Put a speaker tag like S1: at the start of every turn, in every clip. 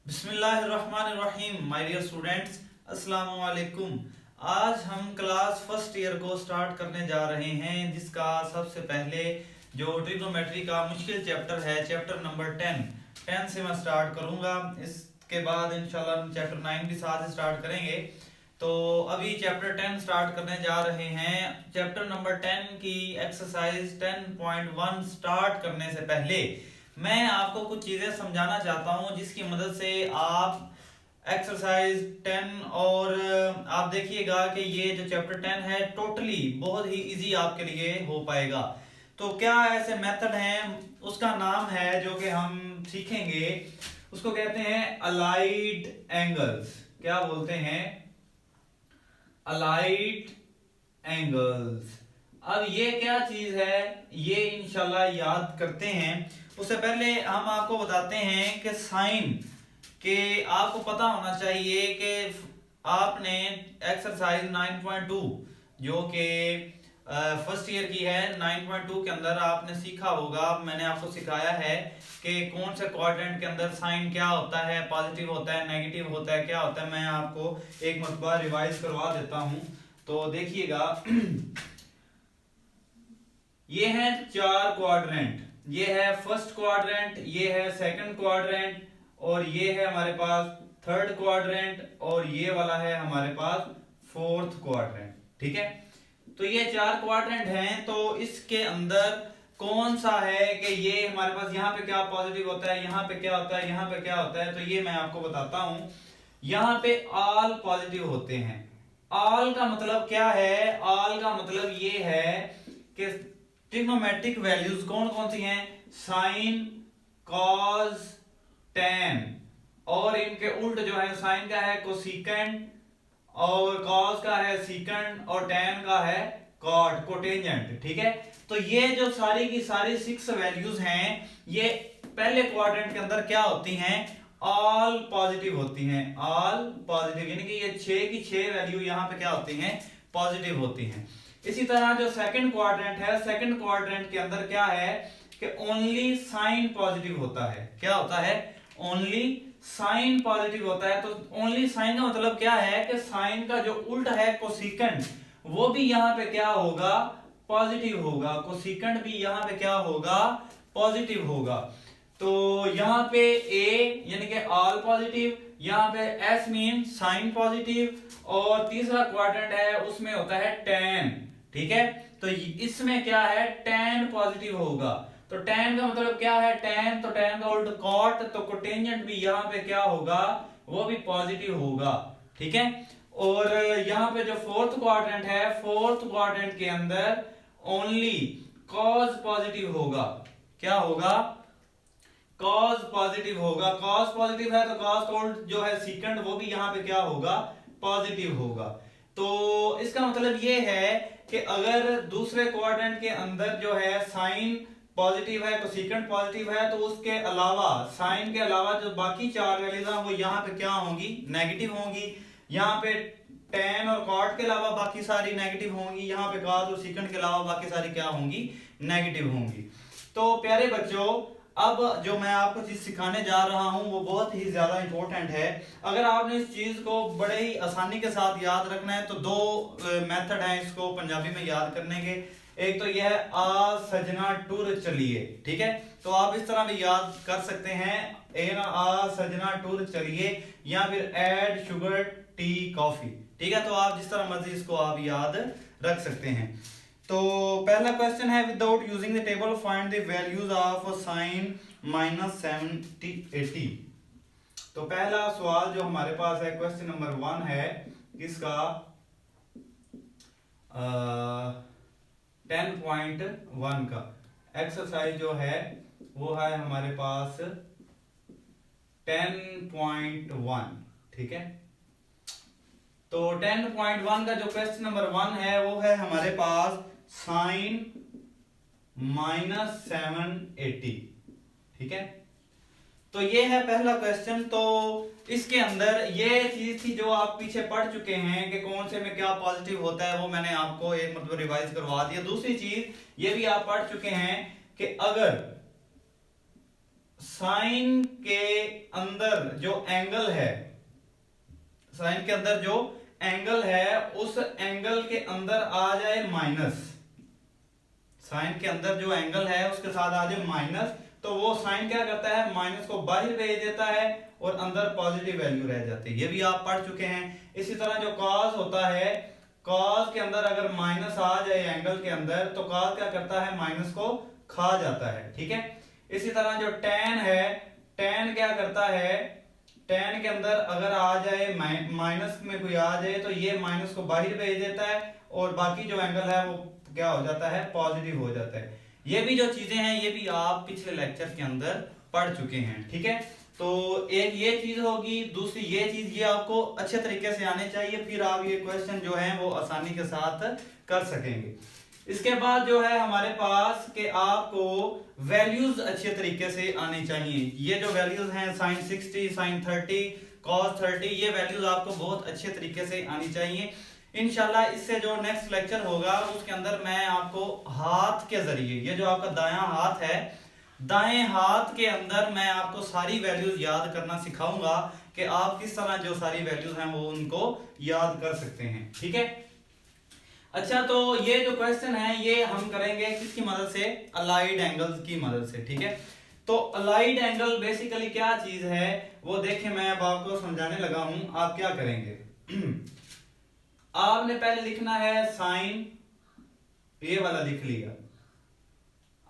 S1: बिस्मिल्लाहिर्रहमानिर्रहीम my dear students, अस्सलाम वालेकुम। आज हम क्लास फर्स्ट ईयर को स्टार्ट करने जा रहे हैं, जिसका सबसे पहले जो ट्रिग्नोमेट्री का मुश्किल चैप्टर है, चैप्टर नंबर 10 से मैं स्टार्ट करूंगा। इसके बाद इंशाल्लाह हम चैप्टर 9 भी साथ स्टार्ट करेंगे। तो अभी चैप्टर 10 स्टार्ट करने जा रहे हैं। चैप्टर नंबर 10 की एक्सरसाइज 10.1 स्टार्ट करने से पहले मैं आपको कुछ चीजें समझाना चाहता हूं, जिसकी मदद से आप एक्सरसाइज 10 और आप देखिएगा कि ये जो चैप्टर 10 है टोटली बहुत ही इजी आपके लिए हो पाएगा। तो क्या ऐसे मेथड हैं, उसका नाम है जो कि हम सीखेंगे, उसको कहते हैं अलाइड एंगल्स। क्या बोलते हैं? Allied angles. अब ये क्या चीज है, ये इंशाल्लाह याद करते हैं। उससे पहले हम आपको बताते हैं कि साइन के आपको पता होना चाहिए कि आपने एक्सरसाइज 9.2 जो कि फर्स्ट ईयर की है, 9.2 के अंदर आपने सीखा होगा, मैंने आपको सिखाया है कि कौन से क्वाड्रेंट के अंदर साइन क्या होता है, पॉजिटिव होता है, नेगेटिव होता है, क्या होता है। मैं आपको एक मरतबा रिवाइज करवा देता हूं, तो देखिएगा। ये है चार क्वाड्रेंट, ये है फर्स्ट क्वाड्रेंट, ये है सेकंड क्वाड्रेंट, और ये है हमारे पास थर्ड क्वाड्रेंट, और ये वाला है हमारे पास फोर्थ क्वाड्रेंट। ठीक है, तो ये चार क्वाड्रेंट हैं। तो इसके अंदर कौन सा है कि ये हमारे पास यहाँ पे क्या पॉजिटिव होता है, यहाँ पे क्या होता है, यहाँ पे क्या होता है, तो ये मैं आपको बताता हूं। यहाँ पे ऑल पॉजिटिव होते हैं। ऑल का मतलब क्या है? ऑल का मतलब ये है कि ट्रिग्नोमेट्रिक वैल्यूज कौन कौन सी हैं? साइन, कॉस, टेन, और इनके उल्ट जो है, साइन का है कोसिकेंड, और कॉस का है सीकेंड, और टेन का है कॉट, कोटेंजेंट। ठीक है, तो ये जो सारी की सारी 6 वैल्यूज हैं, ये पहले क्वाड्रेंट के अंदर क्या होती हैं? ऑल पॉजिटिव होती हैं। ऑल पॉजिटिव यानी कि ये 6 की 6 वैल्यू यहाँ पे क्या होती हैं? पॉजिटिव होती हैं। इसी तरह जो सेकंड क्वाड्रेंट है, सेकंड क्वाड्रेंट के अंदर क्या है कि ओनली साइन पॉजिटिव होता है। क्या होता है? ओनली साइन पॉजिटिव होता है। तो ओनली साइन का मतलब क्या है कि साइन का जो उल्टा है कोसिकेंड, वो भी यहाँ पे क्या होगा? पॉजिटिव होगा। कोसिकेंड भी यहाँ पे क्या होगा? पॉजिटिव होगा। तो यहाँ पे ए यानी कि ऑल पॉजिटिव, यहाँ पे एस मीन साइन पॉजिटिव, और तीसरा क्वाड्रेंट है उसमें होता है टेन। ठीक है, तो इसमें क्या है? टेन पॉजिटिव होगा। तो टेन का मतलब क्या है? टेन, तो टेन का उल्ट कॉट, तो कोटेंजेंट भी यहाँ पे क्या होगा? वो भी पॉजिटिव होगा। ठीक है, और यहाँ पे जो फोर्थ क्वाड्रेंट है, फोर्थ क्वाड्रेंट के अंदर ओनली कॉस पॉजिटिव होगा। क्या होगा? कॉस पॉजिटिव होगा। कॉस पॉजिटिव है तो कॉस का उल्ट जो है सीकेंड, वो भी यहाँ पे क्या होगा? पॉजिटिव होगा। तो इसका मतलब ये है कि अगर दूसरे क्वाड्रेंट के अंदर जो है साइन पॉजिटिव है, तो सीकेंड पॉजिटिव है, तो उसके अलावा, साइन के अलावा जो बाकी 4 वैल्यूज हैं वो यहाँ पे क्या होंगी? नेगेटिव होंगी। यहाँ पे टेन और कॉट के अलावा बाकी सारी नेगेटिव होंगी। यहाँ पे कॉस और सीकेंड के अलावा बाकी सारी क्या होंगी? नेगेटिव होंगी। तो प्यारे बच्चों, अब जो मैं आपको चीज सिखाने जा रहा हूं वो बहुत ही ज्यादा इंपॉर्टेंट है। अगर आपने इस चीज को बड़े ही आसानी के साथ याद रखना है, तो 2 मेथड हैं इसको पंजाबी में याद करने के। एक तो यह है आ सजना टूर चलिए। ठीक है, तो आप इस तरह भी याद कर सकते हैं, ए ना आ सजना टूर चलिए, या फिर ऐड शुगर टी कॉफी। ठीक है, तो आप जिस तरह मर्जी इसको आप याद रख सकते हैं। तो पहला क्वेश्चन है, without using the table find the values of sine -70 80। तो पहला सवाल जो हमारे पास है, क्वेश्चन नंबर 1 है किसका? 10.1 का एक्सरसाइज जो है वो है हमारे पास 10.1। ठीक है, तो 10.1 का जो क्वेश्चन नंबर 1 है वो है हमारे पास साइन -780। ठीक है, तो ये है पहला क्वेश्चन। तो इसके अंदर ये चीज थी जो आप पीछे पढ़ चुके हैं कि कौन से में क्या पॉजिटिव होता है, वो मैंने आपको एक मतलब रिवाइज करवा दिया। दूसरी चीज ये भी आप पढ़ चुके हैं कि अगर साइन के अंदर जो एंगल है, साइन के अंदर जो एंगल है उस एंगल के अंदर आ जाए माइनस, साइन के अंदर जो एंगल है उसके साथ आ जाए माइनस, तो वो साइन क्या करता है, माइनस को बाहर भेज देता है और अंदर पॉजिटिव वैल्यू रह जाती है। ये भी आप पढ़ चुके हैं। इसी तरह जो कॉस होता है, कॉस के अंदर अगर माइनस आ जाए एंगल के अंदर तो कॉस क्या करता है, माइनस को खा जाता है। ठीक है। इसी तरह जो टेन है, टेन क्या करता है, टेन के अंदर अगर आ जाए माइनस में कोई आ जाए तो ये माइनस को बाहर भेज देता है और बाकी जो एंगल है वो क्या हो जाता है, पॉजिटिव हो जाता है। ये भी जो चीजें हैं ये भी आप पिछले लेक्चर के अंदर पढ़ चुके हैं। ठीक है। तो एक ये चीज होगी, दूसरी ये चीज, ये आपको अच्छे तरीके से आने चाहिए, फिर आप ये क्वेश्चन जो है वो आसानी के साथ कर सकेंगे। इसके बाद जो है हमारे पास कि आपको वैल्यूज अच्छे तरीके से आने चाहिए। ये जो वैल्यूज हैं sin 60, sin 30, cos 30, ये वैल्यूज आपको बहुत अच्छे तरीके से आनी चाहिए। इंशाल्लाह इससे जो नेक्स्ट लेक्चर होगा उसके अंदर मैं आपको हाथ के जरिए, ये जो आपका दायां हाथ है, दाएं हाथ के अंदर मैं आपको सारी वैल्यूज याद करना सिखाऊंगा कि आप किस तरह जो सारी वैल्यूज हैं वो उनको याद कर सकते हैं। ठीक है। अच्छा, तो ये जो क्वेश्चन है ये हम करेंगे किसकी मदद से, अलाइड एंगल्स की मदद से। ठीक है। तो अलाइड एंगल बेसिकली क्या चीज है वो देखिए, मैं अब आपको समझाने लगा हूं। आप क्या करेंगे आपने पहले लिखना है साइन, ये वाला लिख लिया।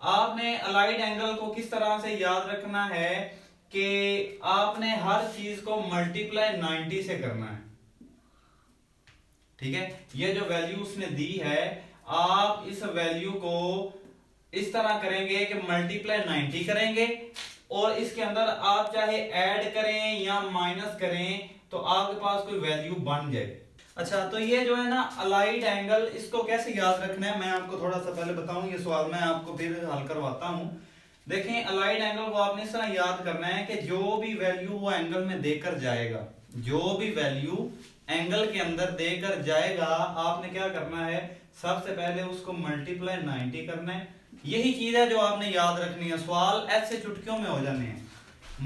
S1: आपने अलाइड एंगल को किस तरह से याद रखना है कि आपने हर चीज को मल्टीप्लाई 90 से करना है। ठीक है। ये जो वैल्यू उसने दी है, आप इस वैल्यू को इस तरह करेंगे कि मल्टीप्लाई 90 करेंगे और इसके अंदर आप चाहे ऐड करें या माइनस करें तो आपके पास कोई वैल्यू बन जाए। अच्छा, तो ये जो है ना अलाइड एंगल, इसको कैसे याद रखना है मैं आपको थोड़ा सा पहले बताऊं। ये सवाल मैं आपको फिर हल करवाता हूं। देखें, अलाइड एंगल को आपने इस तरह याद करना है कि जो भी वैल्यू वो एंगल में देकर जाएगा, जो भी वैल्यू एंगल के अंदर देकर जाएगा, आपने क्या करना है, सबसे पहले उसको मल्टीप्लाई 90 करना है। यही चीज है जो आपने याद रखनी है। सवाल ऐसे चुटकियों में हो जाने हैं।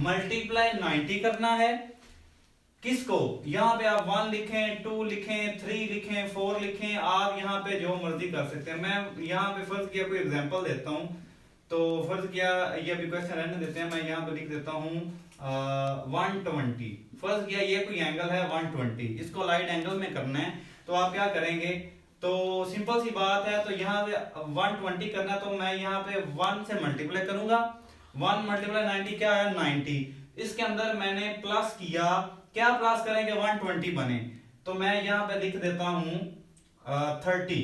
S1: मल्टीप्लाई 90 करना है किसको, यहाँ पे आप 1 लिखें, 2 लिखें, 3 लिखें, 4 लिखें, आप यहाँ पे जो मर्जी कर सकते हैं। मैं यहाँ पे फर्ज किया कोई एग्जांपल देता हूँ, तो फर्ज किया ये अभी क्वेश्चन रहने देते हैं, मैं यहाँ पे लिख देता हूँ 120। फर्ज किया ये कोई एंगल है 120, इसको अलाइड एंगल में करना है। तो आप क्या करेंगे, तो सिंपल सी बात है, तो यहाँ पे 120 करना, तो मैं यहाँ पे 1 से मल्टीप्लाई करूंगा। 1 मल्टीप्लाई 90 क्या है, 90। इसके अंदर मैंने प्लस किया, क्या प्लस करेंगे, 120 बने, तो मैं यहां पे लिख देता हूं 30।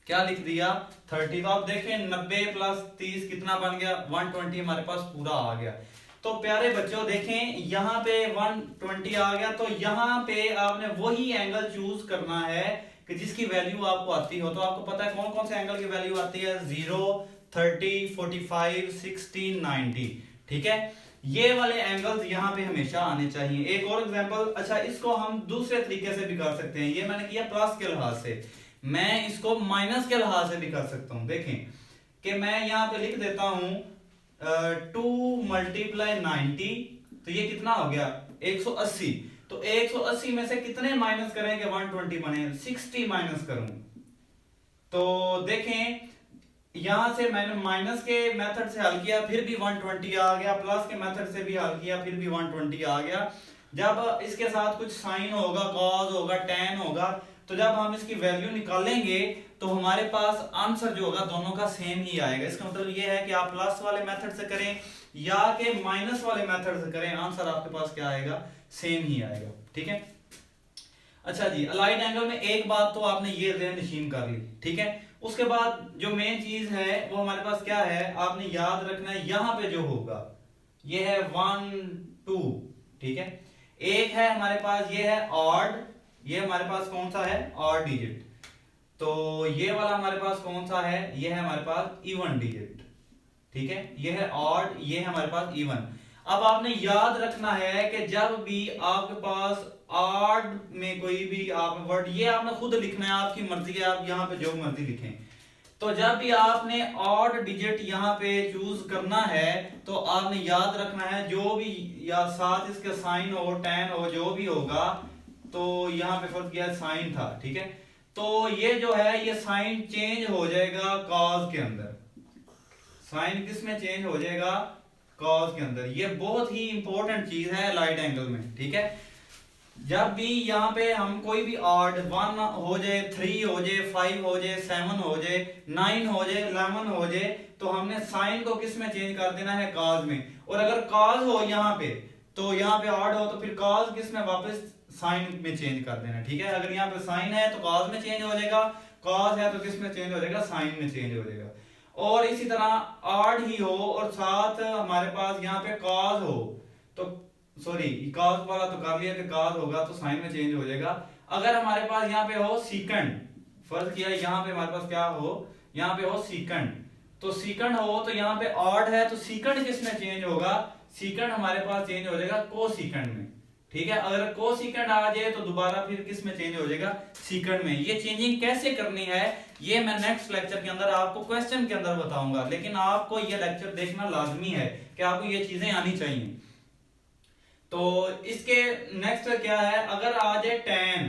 S1: क्या लिख दिया, 30। तो आप देखें 90 प्लस 30 कितना बन गया, 120 हमारे पास पूरा आ गया। तो प्यारे बच्चों देखें यहाँ पे 120 आ गया, तो यहाँ पे आपने वही एंगल चूज करना है कि जिसकी वैल्यू आपको आती हो। तो आपको पता है कौन कौन से एंगल की वैल्यू आती है, 0, 30, 45, 60, 90। ठीक है। ये वाले एंगल्स यहाँ पे हमेशा आने चाहिए। एक और एग्जांपल, अच्छा इसको हम दूसरे तरीके से भी कर सकते हैं। ये मैंने किया प्लस के लिहाज से, मैं इसको माइनस के लिहाज से भी कर सकता हूं। देखें कि मैं यहाँ पे लिख देता हूं 2 मल्टीप्लाई 90, तो ये कितना हो गया, 180। तो 180 में से कितने माइनस करेंगे, 120 बने, 60 माइनस करूं। तो देखें यहां से मैंने माइनस के मेथड से हल किया, फिर भी 120 आ गया, प्लस के मेथड से भी हल किया, फिर भी 120 आ गया। जब इसके साथ कुछ साइन होगा, कॉस होगा, टेन होगा, तो जब हम इसकी वैल्यू निकालेंगे तो हमारे पास आंसर जो होगा दोनों का सेम ही आएगा। इसका मतलब ये है कि आप प्लस वाले मेथड से करें या कि माइनस वाले मेथड से करें, आंसर आपके पास क्या आएगा, सेम ही आएगा। ठीक है। अच्छा जी, अलाइड एंगल में एक बात तो आपने ये ज़हन नशीन कर ली। ठीक है। उसके बाद जो मेन चीज है वो हमारे पास क्या है, आपने याद रखना है, यहां पे जो होगा ये है 1, 2। ठीक है। एक है हमारे पास ये है ऑड, ये हमारे पास कौन सा है, ऑड डिजिट। तो ये वाला हमारे पास कौन सा है, ये है हमारे पास इवन डिजिट। ठीक है। ये है ऑड, ये है हमारे पास इवन। अब आपने याद रखना है कि जब भी आपके पास ऑड में कोई भी आप वर्ड, ये आपने खुद लिखना है, आपकी मर्जी है, आप यहाँ पे जो मर्जी लिखें। तो जब भी आपने ऑड डिजिट यहाँ पे चूज करना है तो आपने याद रखना है जो भी या साथ इसके साइन हो, टेन हो, जो भी होगा, तो यहाँ पे फर्क किया साइन था, ठीक है। तो ये जो है ये साइन चेंज हो जाएगा कॉज के अंदर, साइन किस में चेंज हो जाएगा, कॉज के अंदर। ये बहुत ही इंपॉर्टेंट चीज है लाइट एंगल में, ठीक है। जब भी यहाँ पे हम कोई भी ऑड 1 हो जाए, 3 हो जाए, 5 हो जाए, 7 हो जाए, 9 हो जाए, 11 हो जाए, तो हमने साइन को किस में चेंज कर देना है, कॉज में। और अगर कॉज हो यहाँ पे तो यहाँ पे ऑड हो तो फिर कॉज किस में वापस साइन में चेंज कर देना, ठीक है। अगर यहाँ पे साइन है तो कॉज में चेंज हो जाएगा, कॉज है तो किस में चेंज हो जाएगा, साइन में चेंज हो जाएगा। और इसी तरह ऑड ही हो और साथ हमारे पास यहाँ पे कॉज हो तो सॉरी कॉज वाला तो कर लिया कि कॉज होगा तो साइन में चेंज हो जाएगा। अगर हमारे पास यहाँ पे हो सीकंड, फर्ज किया यहाँ पे हमारे पास क्या हो, यहाँ पे हो सीकंड, तो सीकंड हो तो यहाँ पे ऑड है तो सीकंड किस में चेंज होगा, सीकंड हमारे पास चेंज हो जाएगा को सीकंड में, ठीक है। अगर को सीकंड आ जाए तो दोबारा फिर किस में चेंज हो जाएगा, सीकंड में। ये चेंजिंग कैसे करनी है ये मैं नेक्स्ट लेक्चर के अंदर आपको क्वेश्चन के अंदर बताऊंगा, लेकिन आपको ये लेक्चर देखना लाजमी है कि आपको ये चीजें आनी चाहिए। तो इसके नेक्स्ट क्या है, अगर आ जाए 10,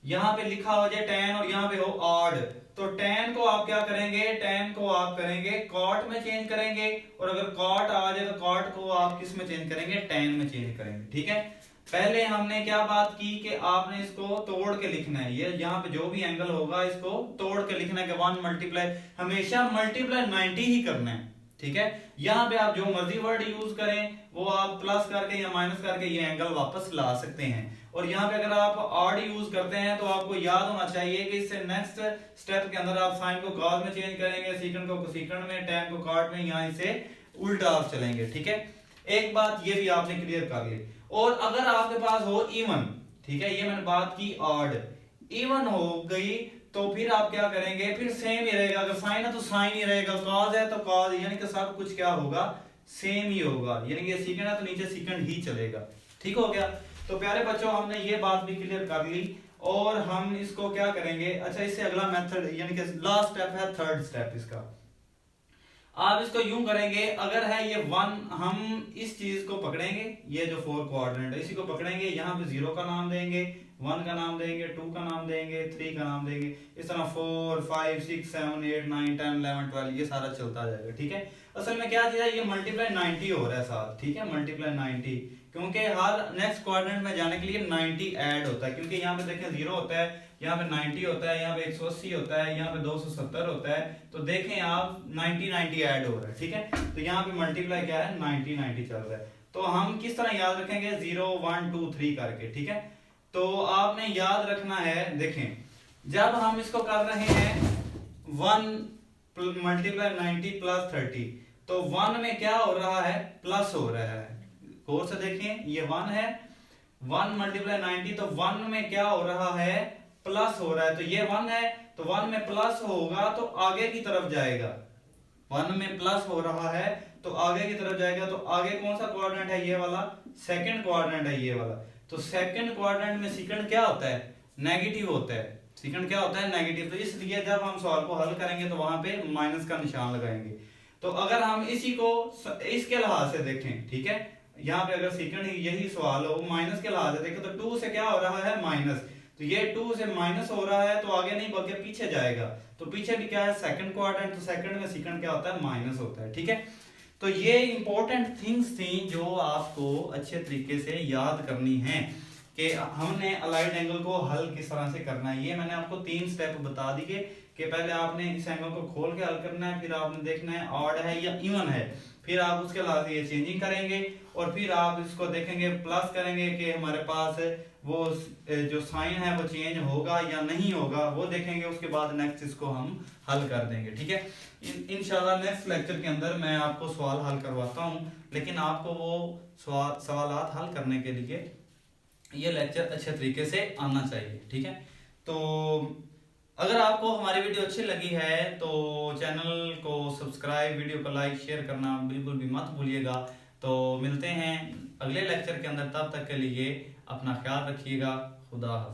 S1: यहाँ पे लिखा हो जाए 10 और यहाँ पे हो ऑड, तो 10 को आप क्या करेंगे, 10 को आप करेंगे कॉट में चेंज करेंगे, और अगर कॉट आ जाए तो कॉट को आप किस में चेंज करेंगे, 10 में चेंज करेंगे, ठीक है। पहले हमने क्या बात की कि आपने इसको तोड़ के लिखना है, ये यहाँ पे जो भी एंगल होगा इसको तोड़ के लिखना है कि 1 मल्टीप्लाई, हमेशा मल्टीप्लाई 90 ही करना है, ठीक है। यहाँ पे आप जो मर्जी वर्ड यूज करें वो आप प्लस करके या माइनस करके ये एंगल वापस ला सकते हैं। और यहाँ पे अगर आप ऑड यूज करते हैं तो आपको याद होना चाहिए कि इससे नेक्स्ट स्टेप के अंदर आप साइन को कॉस में चेंज करेंगे, सीकंड को सीकंड में, टेन को कॉट में, यहाँ से उल्टा आप चलेंगे, ठीक है। एक बात ये भी आपने क्लियर कर ली। और अगर आपके पास हो इवन, ठीक है, ये मैंने बात की ऑड, इवन हो गई तो फिर आप क्या करेंगे, फिर सेम ही रहेगा, अगर साइन है तो साइन ही रहेगा, कॉज है तो कॉज, यानी कि सब कुछ क्या होगा, सेम ही होगा, यानी कि सेकंड है तो नीचे सेकंड ही चलेगा, ठीक हो गया। तो प्यारे बच्चों हमने ये बात भी क्लियर कर ली, और हम इसको क्या करेंगे, अच्छा इससे अगला मेथड यानी कि लास्ट स्टेप है थर्ड स्टेप इसका। आप इसको यूं करेंगे, अगर है ये 1, हम इस चीज को पकड़ेंगे, ये जो 4 क्वाड्रेंट है इसी को पकड़ेंगे, यहाँ पे 0 का नाम देंगे, 1 का नाम देंगे, 2 का नाम देंगे, 3 का नाम देंगे, इस तरह 4 5 6 7 8 9 10 11 12 ये सारा चलता जाएगा, ठीक है। असल में क्या चीज है, ये मल्टीप्लाई 90 हो रहा है साथ, ठीक है, मल्टीप्लाई 90, क्योंकि हर नेक्स्ट क्वाड्रेंट में जाने के लिए 90 ऐड होता है, क्योंकि यहाँ पे देखें 0 होता है, यहाँ पे 90 होता है, यहाँ पे 180 होता है, यहाँ पे 270 होता है, तो देखें आप 90 90 ऐड हो रहा है, ठीक है। तो यहाँ पे मल्टीप्लाई क्या है, 90 90 चल रहा है। तो हम किस तरह याद रखेंगे, 0 1 2 3 करके, ठीक है। तो आपने याद रखना है, देखें जब हम इसको कर रहे हैं 1 मल्टीप्लाई 90 प्लस 30, तो 1 में क्या हो रहा है, प्लस हो रहा है, गौर से देखें, ये 1 है, 1 मल्टीप्लाई 90, तो 1 में क्या हो रहा है, प्लस हो रहा है, तो ये 1 है तो 1 में प्लस होगा तो आगे की तरफ जाएगा, 1 में प्लस हो रहा है तो आगे की तरफ जाएगा, तो आगे कौन सा क्वाड्रेंट है, ये वाला सेकंड क्वाड्रेंट है, ये वाला। तो सेकंड क्वाड्रेंट में सेकंड क्या होता है, नेगेटिव होता है, सेकंड क्या होता है, नेगेटिव। तो इसलिए जब हम सवाल को हल करेंगे तो वहां पे माइनस का निशान लगाएंगे। तो अगर हम इसी को इसके लिहाज से देखें, ठीक है, यहाँ पे अगर सेकंड यही सवाल हो माइनस के लिहाज से देखें तो 2 से क्या हो रहा है, माइनस, तो ये 2 से माइनस हो रहा है तो आगे नहीं बल्कि पीछे जाएगा, तो पीछे भी क्या है, सेकंड क्वाड्रेंट, तो सेकंड में सेकंड क्या होता है, माइनस होता है, ठीक है। तो ये इंपॉर्टेंट थिंग्स थी जो आपको अच्छे तरीके से याद करनी है कि हमने अलाइड एंगल को हल किस तरह से करना है। ये मैंने आपको 3 स्टेप बता दिए कि पहले आपने इस एंगल को खोल के हल करना है, फिर आपने देखना है ऑड है या इवन है, फिर आप उसके बाद ये चेंजिंग करेंगे, और फिर आप इसको देखेंगे प्लस करेंगे कि हमारे पास वो जो साइन है वो चेंज होगा या नहीं होगा, वो देखेंगे, उसके बाद नेक्स्ट इसको हम हल कर देंगे, ठीक है। इंशाल्लाह नेक्स्ट लेक्चर के अंदर मैं आपको सवाल हल करवाता हूँ, लेकिन आपको वो सवालात हल करने के लिए ये लेक्चर अच्छे तरीके से आना चाहिए, ठीक है। तो अगर आपको हमारी वीडियो अच्छी लगी है तो चैनल को सब्सक्राइब, वीडियो को लाइक शेयर करना बिल्कुल भी मत भूलिएगा। तो मिलते हैं अगले लेक्चर के अंदर, तब तक के लिए अपना ख्याल रखिएगा। खुदा हाफिज़।